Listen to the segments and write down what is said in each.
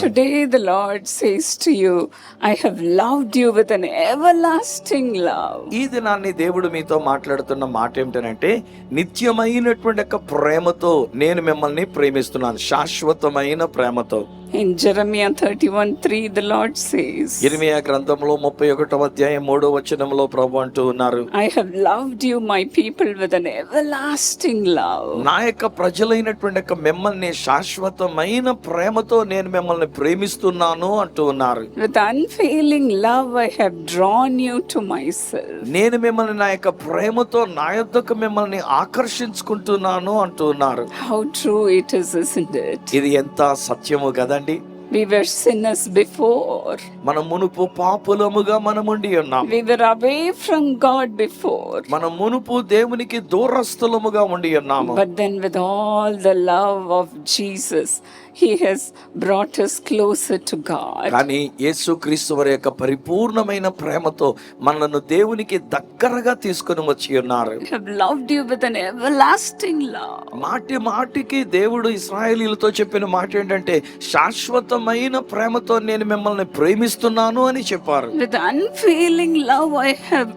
Today the Lord says to you, I have loved you with an everlasting love. ఈ దినాన్ని దేవుడు మీతో మాట్లాడుతున్న మాట ఏమిటంటే, నిత్యమైనటువంటి యొక్క ప్రేమతో నేను మిమ్మల్ని ప్రేమిస్తున్నాను, శాశ్వతమైన ప్రేమతో. In Jeremiah 31:3 the Lord says, ఇర్మియా గ్రంథంలో 31వ అధ్యాయం 3వ వచనంలో ప్రభు అంటూ ఉన్నారు, I have loved you my people with an everlasting love. నా యొక్క ప్రజలైనటువంటి యొక్క మిమ్మల్ని శాశ్వతమైన ప్రేమతో నేను మిమ్మల్ని ప్రేమిస్తున్నాను అంటూ ఉన్నారు. With unfailing love I have drawn you to myself. నేను మిమ్మల్ని నా యొక్క ప్రేమతో నా యొద్దకు మిమ్మల్ని ఆకర్షించుకుంటున్నాను అంటూ ఉన్నారు. How true it is, isn't it? ఇది ఎంత సత్యము కదండి. We were sinners before. మన మునుపు పాపులముగా మనముండి ఉన్నాం. We were away from God before. మన మునుపు దేవునికి దూరస్థులముగా ఉండి ఉన్నాము. But then with all the love of Jesus, He has brought us closer to God. కానీ యేసుక్రీస్తు వారి యొక్క పరిపూర్ణమైన ప్రేమతో మనల్ని దేవునికి దగ్గరగా తీసుకొని వచ్చి ఉన్నారు. I have loved you with an everlasting love. మాటి మాటికి దేవుడు ఇశ్రాయేలీయులతో చెప్పిన మాట ఏంటంటే, శాశ్వతమైన ప్రేమతో నేను మిమ్మల్ని ప్రేమిస్తున్నాను అని చెప్పారు. With unfailing love I have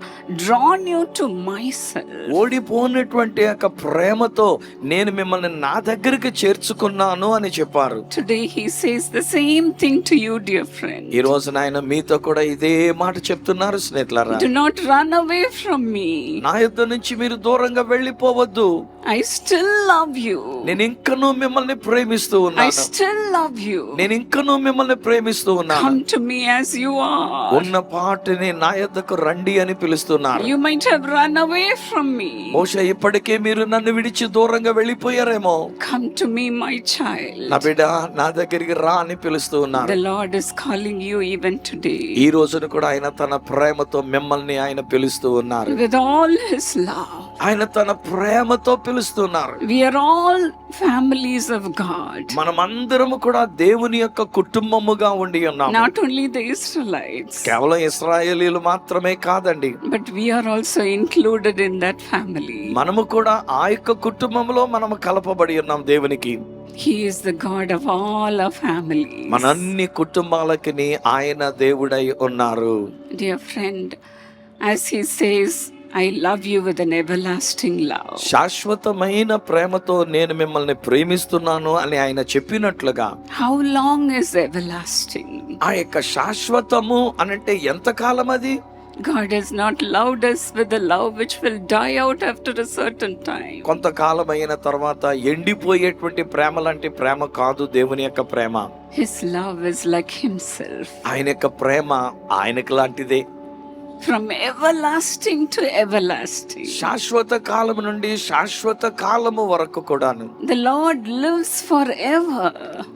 drawn you to myself. ఓడిపోయినటువంటి యొక్క ప్రేమతో నేను మిమ్మల్ని నా దగ్గరికి చేర్చుకున్నాను అని చెప్పారు. Today He says the same thing to you, dear friend. ఈ రోజు ఆయన మీతో కూడా ఇదే మాట చెప్తున్నారు స్నేహితులారా. Do not run away from me. నా యొద్ద నుంచి మీరు దూరంగా వెళ్ళిపోవద్దు. I still love you. నేను ఇంకనూ మిమ్మల్ని ప్రేమిస్తూ I ఉన్నాను. still love you. నేను ఇంకనూ మిమ్మల్ని ప్రేమిస్తూ ఉన్నాను. Come to me as you are. ఉన్న పాటని నా యొద్దకు రండి అని పిలుస్తున్నారు. You might have run away from me. బహుశా ఇప్పటికే మీరు నన్ను విడిచి దూరంగా వెళ్ళిపోయారేమో. Come to me, my child. నా బిడ్డ నా దగ్గరికి రా అని పిలుస్తూ ఉన్నారు. The Lord is calling you even today. ఈ రోజున కూడా ఆయన తన ప్రేమతో మిమ్మల్ని ఆయన పిలుస్తూ ఉన్నారు. With all His love. ఆయన తన ప్రేమతో పిలుస్తున్నారు. We are all families of God. మనమందరము కూడా దేవుని యొక్క కుటుంబముగా ఉండి ఉన్నాము. Not only the Israelites, కేవలం ఇశ్రాయేలీయులు మాత్రమే కాదండి, but we are also included in that family. మనము కూడా ఆ యొక్క కుటుంబంలో మనము కలపబడి ఉన్నాం దేవునికి. He is the God of all our families. మన అన్ని కుటుంబాలకి ఆయన దేవుడై ఉన్నారు. Dear friend, as He says, I love you with an everlasting love. శాశ్వతమైన ప్రేమతో నేను మిమ్మల్ని ప్రేమిస్తున్నాను అని ఆయన చెప్పినట్లుగా, How long is everlasting? ఆ యొక్క శాశ్వతము అనంటే ఎంతకాలం అది? God has not loved us with a love which will die out after a certain time. కొంతకాలం అయిన తర్వాత ఎండిపోయేటువంటి ప్రేమ లాంటి ప్రేమ కాదు దేవుని యొక్క ప్రేమ. His love is like Himself. ఆయన యొక్క ప్రేమ ఆయనకు లాంటిదే. From everlasting to everlasting. శాశ్వత కాలము నుండి శాశ్వత కాలము వరకు కూడాను The Lord lives forever.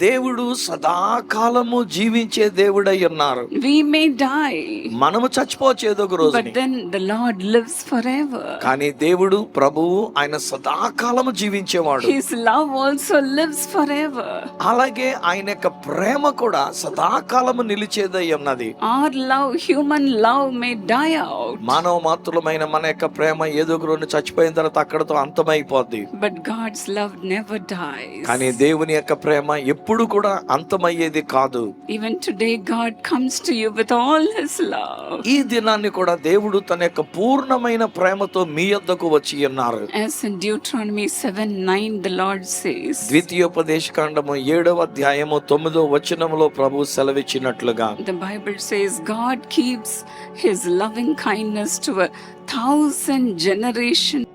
దేవుడు సదాకాలము జీవించే దేవుడై ఉన్నారు. We may die, మనము చచ్చిపోవచ్చు ఏదో ఒక రోజు, but then the Lord lives forever. కానీ దేవుడు ప్రభువు ఆయన సదాకాలము జీవించేవాడు. His love also lives forever. అలాగే ఆయన యొక్క ప్రేమ కూడా సదాకాలము నిలిచేదై ఉన్నది. Our love, human love, may die out. మానవ మాత్రులమైన మన యొక్క ప్రేమ ఏదో ఒక రోజు చచ్చిపోయిన తర్వాత అక్కడతో అంతమైపోద్ది. But God's love never dies. కానీ దేవుని యొక్క ప్రేమ ఎప్పుడు కూడా అంతమయ్యేది కాదు. Even today God comes to you with all His love. ఈ దినాన్ని కూడా దేవుడు తన యొక్క పూర్ణమైన ప్రేమతో మీ యొద్దకు వచ్చి ఉన్నారు. As in Deuteronomy 7:9 the Lord says. ద్వితీయోపదేశకాండము 7వ అధ్యాయము 9వ వచనములో ప్రభు సెలవిచ్చినట్లుగా, The Bible says God keeps His loving kindness to 1,000 generations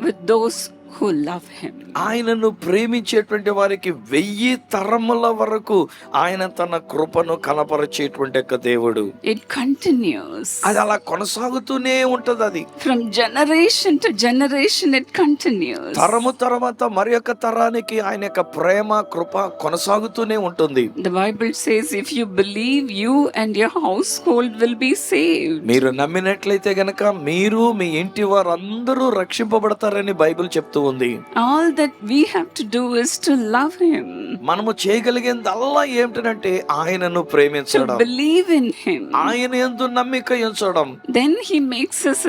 with those who love Him. ఆయనను ప్రేమించేటువంటి వారికి 1000 తరముల వరకు ఆయన తన కృపను కనపరిచేటువంటి యొక్క దేవుడు. It continues. అది అలా కొనసాగుతూనే ఉంటది. అది From generation to generation it continues. తరము తర్వాత మరి యొక్క తరానికి ఆయన యొక్క ప్రేమ కృప కొనసాగుతూనే ఉంటుంది. The Bible says if you believe, you and your household will be saved. మీరు నమ్మినట్లయితే గనక మీరు మీ ఇంటి వారందరూ రక్షింపబడతారని బైబిల్ చెప్తూ ఉంది. All that we have to do is to love him, మనము చేయగలిగేదల్లా ఏమిటంటే ఆయనను to ప్రేమించడం, believe in him. ఆయన యందు నమ్మిక ఉంచడం. Then he makes us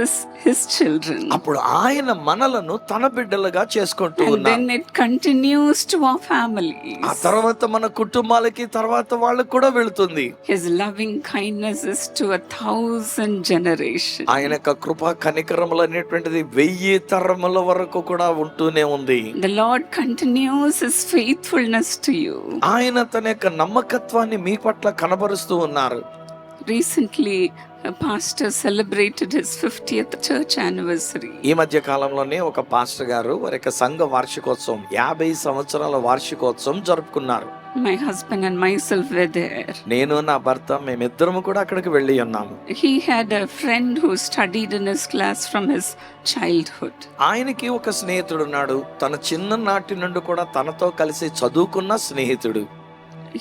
his children. అప్పుడు ఆయన మనలను తన బిడ్డలుగా చేసుకుంటూ And ఉన్నారు. then it continues to our families. ఆ తర్వాత మన కుటుంబాలకి తర్వాత వాళ్ళకి కూడా వెళుతుంది. His loving kindness is to 1,000 generations. ఆయన యొక్క కృపా కనికరములు అనేటువంటిది 1000 తరముల వరకు కూడా ఉంటూనే ఉంది. The Lord continues his faithfulness to you. ఆయన తన యొక్క నమ్మకత్వాన్ని మీ పట్ల కనబరుస్తూ ఉన్నారు. Recently, a pastor celebrated his 50th church anniversary. ఈ మధ్య కాలంలోనే ఒక పాస్టర్ గారు వారి యొక్క సంఘ వార్షికోత్సవం 50 సంవత్సరాల వార్షికోత్సవం జరుపుకున్నారు. My husband and myself were there. నేను నా భర్త మేమిద్దరము కూడా అక్కడికి వెళ్ళి ఉన్నాము. He had a friend who studied in his class from his childhood. ఆయనకి ఒక స్నేహితుడు ఉన్నాడు, తన చిన్ననాటి నుండి కూడా తనతో కలిసి చదువుకున్న స్నేహితుడు.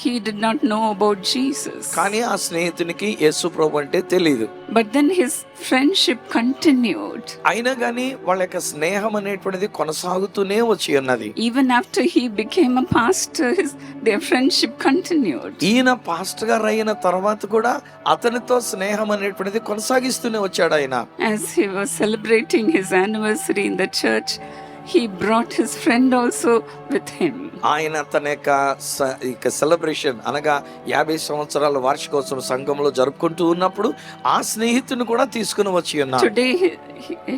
He did not know about Jesus. కానీ ఆ స్నేహితునికి యేసు ప్రభు అంటే తెలియదు. But then his friendship continued. అయినా కానీ వాళ్ళ యొక్క స్నేహం అనేటువంటిది కొనసాగుతూనే వచ్చి ఉన్నది. Even after he became a pastor, their friendship continued. ఈయన పాస్టర్ గారు అయిన తర్వాత కూడా అతనితో స్నేహం అనేటువంటిది కొనసాగిస్తూనే వచ్చాడు ఆయన. As he was celebrating his anniversary in the church, he brought his friend also with him. ఆయన తన యొక్క సెలబ్రేషన్ అనగా 50 సంవత్సరాల వార్షికోత్సవం సంఘంలో జరుపుకుంటూ ఉన్నప్పుడు ఆ స్నేహితుని కూడా తీసుకుని వచ్చి ఉన్నారు. Today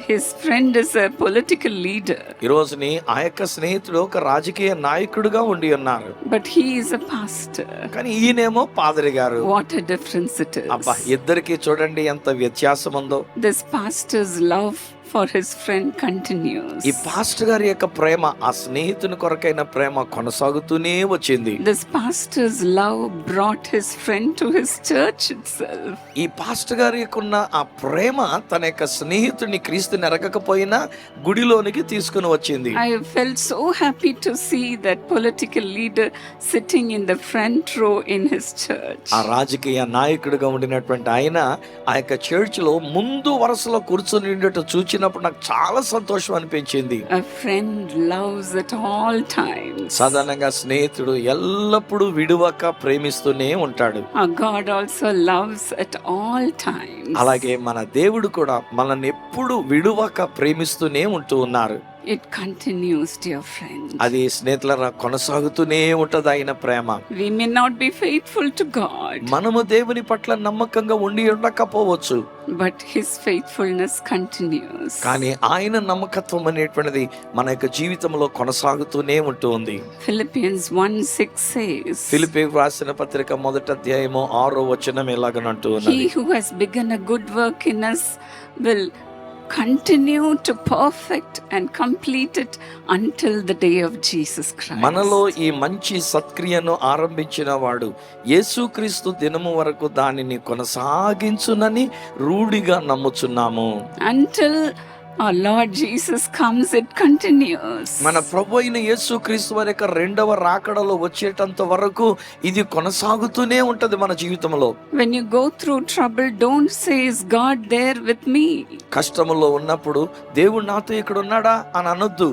his friend is a political leader. ఈ రోజుని ఆ యొక్క స్నేహితుడు ఒక రాజకీయ నాయకుడిగా ఉండి ఉన్నారు. But he is a pastor. కానీ ఈయనేమో పాదరి గారు. What a difference it is. అబ్బా, ఇద్దరికి చూడండి ఎంత వ్యత్యాసం ఉందో. This pastor's love for his friend continues. ఈ పాస్టర్ గారి యొక్క ప్రేమ, ఆ స్నేహితుని కొరకైన ప్రేమ కొనసాగుతూనే వచ్చింది. This pastor's love brought his friend to his church itself. ఈ పాస్టర్ గారి యొక్క ఉన్న ఆ ప్రేమ తన యొక్క స్నేహితుని క్రీస్తుని ఎరగకపోయినా గుడిలోనికి తీసుకుని వచ్చింది. I felt so happy to see that political leader sitting in the front row in his church. ఆ రాజకీయ నాయకుడిగా ఉండినటువంటి ఆయన ఆ యొక్క చర్చ్ లో ముందు వరుసలో కూర్చొని ఉండేట్టు చూచినప్పుడు నాకు చాలా సంతోషం అనిపించింది. A friend loves at all times. సాధారణంగా స్నేహితుడు ఎల్లప్పుడూ విడువక ప్రేమిస్తూనే ఉంటాడు. Our God also loves at all times. అలాగే మన దేవుడు కూడా మనల్ని ఎప్పుడు విడువక ప్రేమిస్తూనే ఉంటూ ఉన్నారు. It continues, dear friend. అది స్నేహితులరా కొనసాగుతూనే ఉంటది ఆయన ప్రేమ. We may not be faithful to God, మనము దేవుని పట్ల నమ్మకంగా ఉండి ఉండకపోవచ్చు, but his faithfulness continues. కానీ ఆయన నమ్మకత్వం అనేటువంటిది మన యొక్క జీవితంలో కొనసాగుతూనే ఉంటూ ఉంది. Philippians 1:6 says, ఫిలిప్పీయులకు రాసిన పత్రిక 1వ అధ్యాయము 6వ వచనం ఇలాగనంటూ ఉన్నది. He who has begun a good work in us will continue to perfect and complete it until the day of Jesus Christ. మనలో ఈ మంచి సత్క్రియను ఆరంభించిన వాడు యేసుక్రీస్తు దినము వరకు దానిని కొనసాగించునని రూఢిగా నమ్ముచున్నాము. Until our Lord Jesus comes, it continues. మన ప్రభు అయిన యేసుక్రీస్తు వారి యొక్క రెండవ రాకడలో వచ్చేటంత వరకు ఇది కొనసాగుతూనే ఉంటది మన జీవితంలో. When you go through trouble, don't say, "Is God there with me?" కష్టములో ఉన్నప్పుడు దేవుడు నాతో ఇక్కడ ఉన్నాడా అని అనొద్దు.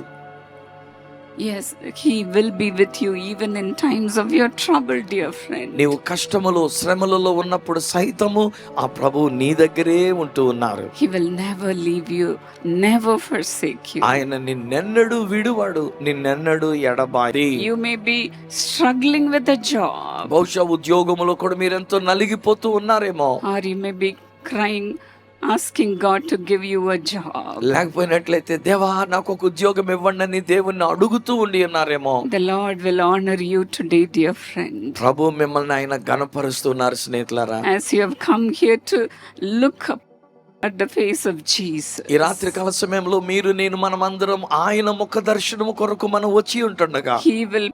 Yes, he will be with you even in times of your trouble, dear friend. నీవు కష్టములో శ్రమలలో ఉన్నప్పుడు సైతము ఆ ప్రభువు నీ దగ్గరే ఉంటూ ఉన్నారు. He will never leave you, never forsake you. ఆయన నిన్నెన్నడూ విడువాడు, నిన్నెన్నడూ ఎడబాయి. You may be struggling with a job, బహుశా ఉద్యోగములో కూడా మీరెంతో నలిగిపోతూ ఉన్నారేమో, or you may be crying, asking God to give you a job. లేకపోయినట్లయితే దేవా నాకు ఒక ఉద్యోగం ఇవ్వండి అని దేవుణ్ణి అడుగుతూ ఉండి ఉన్నారేమో. The Lord will honor you today, dear friend. ప్రభు మిమ్మల్ని ఆయన ఘనపరుస్తున్నారు స్నేహితులారా. As you have come here to look up at the face of Jesus. ఈ రాత్రి కాల సమయంలో మీరు నేను మనమందరం ఆయన ముఖ దర్శనము కొరకు మనం వచ్చి ఉంటుండగా He will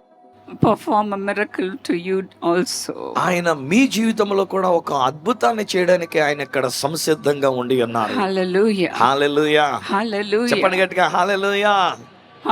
perform a miracle to you also. ఆయన మీ జీవితంలో కూడా ఒక అద్భుతాన్ని చేయడానికి ఆయన ఇక్కడ సంసిద్ధంగా ఉండి ఉన్నారు. Hallelujah. హల్లెలూయా. Hallelujah. చెప్పండి గట్టిగా హల్లెలూయా.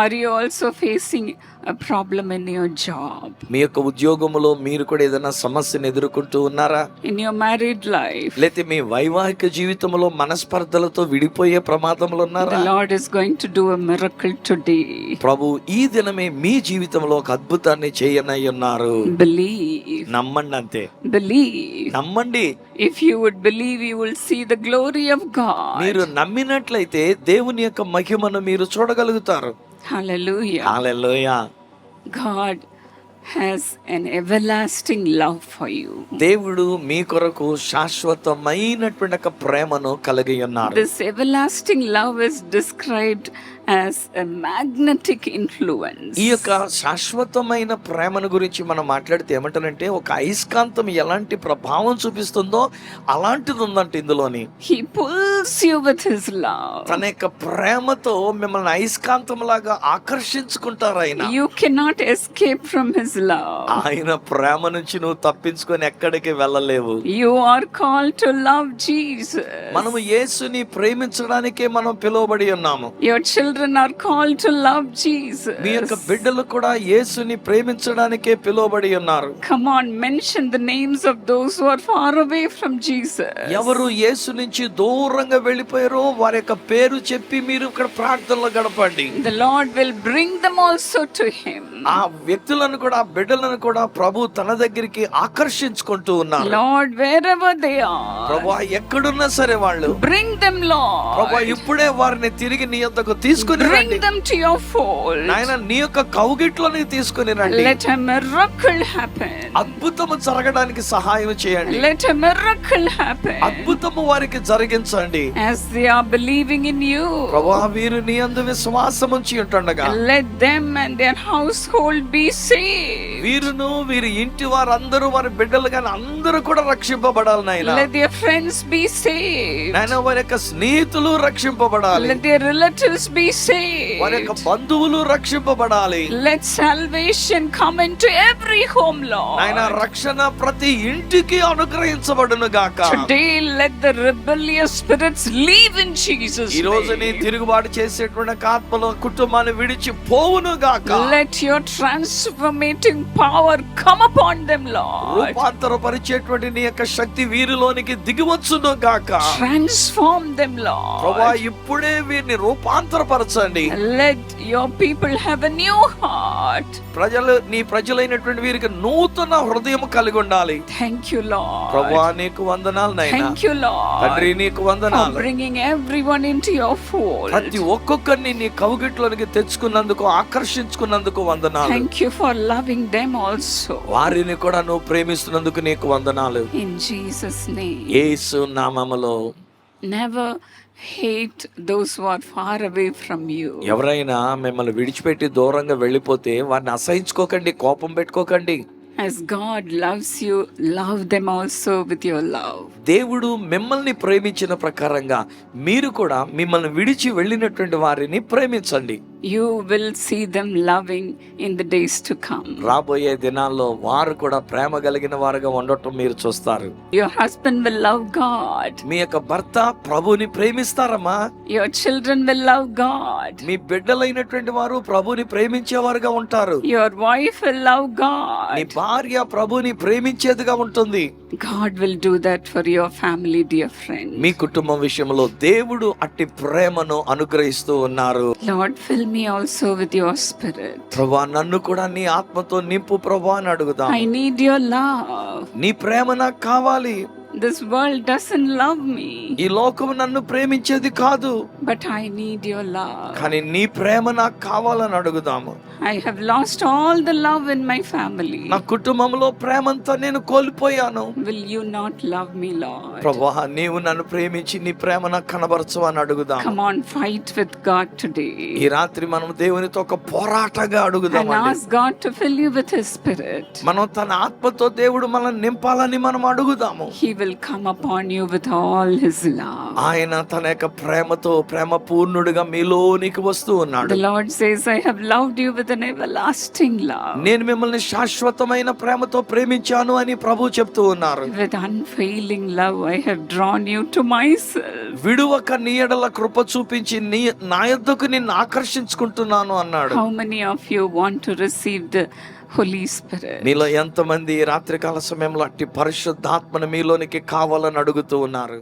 Are you also facing a problem in your job, మీ యొక్క ఉద్యోగములో మీరు కూడా ఏదైనా సమస్యను ఎదుర్కొంటూ ఉన్నారా? in your married life? లేతే మీ వైవాహిక జీవితంలో మనస్పర్ధలతో విడిపోయే ప్రమాదంలో ఉన్నారా? The Lord is going to do a miracle today. ప్రభు ఈ దినమే మీ జీవితంలో ఒక అద్భుతాన్ని చేయనై ఉన్నారు. Believe. నమ్మండి, అంతే. Believe. నమ్మండి. If you would believe, you will see the glory of God. మీరు నమ్మినట్లయితే దేవుని యొక్క మహిమను మీరు చూడగలుగుతారు. Hallelujah. Hallelujah. God has an everlasting love for you. దేవుడు మీ కొరకు శాశ్వతమైనటువంటి ఒక ప్రేమను కలిగి ఉన్నారు. This everlasting love is described as a magnetic influence. ఈ యొక్క శాశ్వతమైన ప్రేమను గురించి మనం మాట్లాడితే ఏమంటారంటే, ఒక అయస్కాంతం ఎలాంటి ప్రభావం చూపిస్తుందో అలాంటిది ఉందంట ఇందులోని. He pulls you with his love. తన యొక్క ప్రేమతో మిమ్మల్ని అయస్కాంతం లాగా ఆకర్షించుకుంటారు ఆయన. You cannot escape from his love. ఆయన ప్రేమ నుంచి నువ్వు తప్పించుకొని ఎక్కడికి వెళ్ళలేవు. You are called to love Jesus. మనము యేసుని ప్రేమించడానికే మనం పిలువబడి ఉన్నాము. Your children are called to love Jesus. మీ యొక్క బిడ్డలు కూడా యేసుని ప్రేమించడానికే పిలువబడి ఉన్నారు. Come on, mention the names of those who are far away from Jesus. ఎవరు యేసు నుంచి దూరంగా వెళ్ళిపోయారో వారి యొక్క పేరు చెప్పి మీరు ఇక్కడ ప్రార్థనలో గడపండి. The Lord will bring them also to him. ఆ వ్యక్తులను కూడా, ఆ బిడ్డలను కూడా ప్రభు తన దగ్గరికి ఆకర్షించుకుంటూ ఉన్నారు. Lord, wherever they are, ప్రభు ఎక్కడున్నా సరే వాళ్ళు, bring them, Lord. ప్రభు ఇప్పుడే వారిని తిరిగి నీ యొద్దకు తీసుకుని Bring రండి. them to your fold. నాయన నీ యొక్క కౌగిట్లోని తీసుకుని రండి. Let a miracle happen. అద్భుతము జరగడానికి సహాయం చేయండి. Let a miracle happen. అద్భుతము వారికి జరిగించండి. As they are believing in you, ప్రభువా వీరు నీ యందు విశ్వాసం ఉంచి ఉంటుండగా let them and their household be saved. వీరును వీరి ఇంటి వారందరూ, వారి బిడ్డలు కానీ అందరూ కూడా రక్షింపబడాలి నాయన. Let their friends be saved. నాయన వారి యొక్క స్నేహితులు రక్షింపబడాలి. Let their relatives be saved. వారి యొక్క బంధువులు రక్షింపబడాలి. Let salvation come into every home, Lord. నాయన రక్షణ ప్రతి ఇంటికి అనుగ్రహించబడును గాక. Today let the rebellious spirits leave in Jesus' ఈ రోజు నీ name. తిరుగుబాటు చేసేటువంటి ఆత్మలు కుటుంబాన్ని విడిచి పోవును గాక. Let your transformating power come upon them, Lord. రూపాంతరపరిచేటువంటి నీ యొక్క శక్తి వీరిలోనికి దిగివచ్చును గాక. Transform them, ప్రభువా Lord. ఇప్పుడే వీరిని రూపాంతరపరచండి. Let your people have a new heart. నీ ప్రజలైనటువంటి వీరికి నూతన హృదయం కలిగి ఉండాలి. Thank you, Lord. ప్రభువా నీకు వందనాలు నాయనా. Thank you, Lord, తండ్రి నీకు for వందనాలు. bringing everyone into your fold. ప్రతి ఒక్కొక్కరిని నీ కౌగిట్లోనికి తెచ్చుకున్నందుకు, ఆకర్షించుకున్నందుకు వందనాలు. Thank you for loving them also. వారిని కూడా నువ్వు ప్రేమిస్తున్నందుకు నీకు వందనాలు. In Jesus' name. యేసు నామములో. Never hate those who are far away from you. ఎవరైనా మిమ్మల్ని విడిచిపెట్టి దూరంగా వెళ్ళిపోతే వారిని అసహించుకోకండి, కోపం పెట్టుకోకండి. As God loves you, love them also with your love. దేవుడు మిమ్మల్ని ప్రేమించిన ప్రకారంగా మీరు కూడా మిమ్మల్ని విడిచి వెళ్ళినటువంటి వారిని ప్రేమించండి. You will see them loving in the days to come. రాబోయే దినాల్లో వారు కూడా ప్రేమ కలిగిన వారుగా ఉండటం మీరు చూస్తారు. Your husband will love God. మీ యొక్క భర్త ప్రభుని ప్రేమిస్తారమ్మా. Your children will love God. మీ బిడ్డలైనటువంటి వారు ప్రభుని ప్రేమించేవారుగా ఉంటారు. Your wife will love నీ God. భార్య ప్రభుని ప్రేమించేదిగా ఉంటుంది. God will do that for your family, dear friend. మీ కుటుంబం విషయంలో దేవుడు అట్టి ప్రేమను అనుగ్రహిస్తూ ఉన్నారు. Lord, fill me also with your spirit. ప్రభువా నన్ను కూడా నీ ఆత్మతో నింపు ప్రభువా అని అడుగుదాం. I need your love. నీ ప్రేమ నాకు కావాలి. This world doesn't love me, ఈ లోకం నన్ను ప్రేమించేది కాదు, but I need your love. కానీ నీ ప్రేమ నాకు కావాలని అడుగుదాము. I have lost all the love in my family. నా కుటుంబంలో ప్రేమంతా నేను కోల్పోయాను. Will you not love me, Lord? ప్రభువా నీవు నన్ను ప్రేమించి నీ ప్రేమ నాకు కనబరచు అని అడుగుదాం. Come on, fight with God today. ఈ రాత్రి మనం దేవునితో ఒక పోరాటగా అడుగుదాం. And ask God to fill you with His Spirit. మనం తన ఆత్మతో దేవుడు మనల్ని నింపాలని మనం అడుగుదాము. He will come upon you with all His love. ఆయన తన యొక్క ప్రేమతో ప్రేమ పూర్ణుడిగా మీలోనికి వస్తూ ఉన్నాడు. The Lord says, I have loved you with an everlasting love. నేను మిమ్మల్ని శాశ్వతమైన ప్రేమతో ప్రేమించాను అని ప్రభు చెప్తూ ఉన్నారు. With unfailing love I have drawn you to myself. విడువక నీ ఎడల కృప చూపించి నా యొద్దకు నిన్ను ఆకర్షించుకుంటున్నాను అన్నాడు. How many of you want to receive the Holy Spirit? మీలో ఎంతమంది రాత్రికాల సమయంలో అట్టి పరిశుద్ధాత్మను మీలోనికి కావాలని అడుగుతూ ఉన్నారు?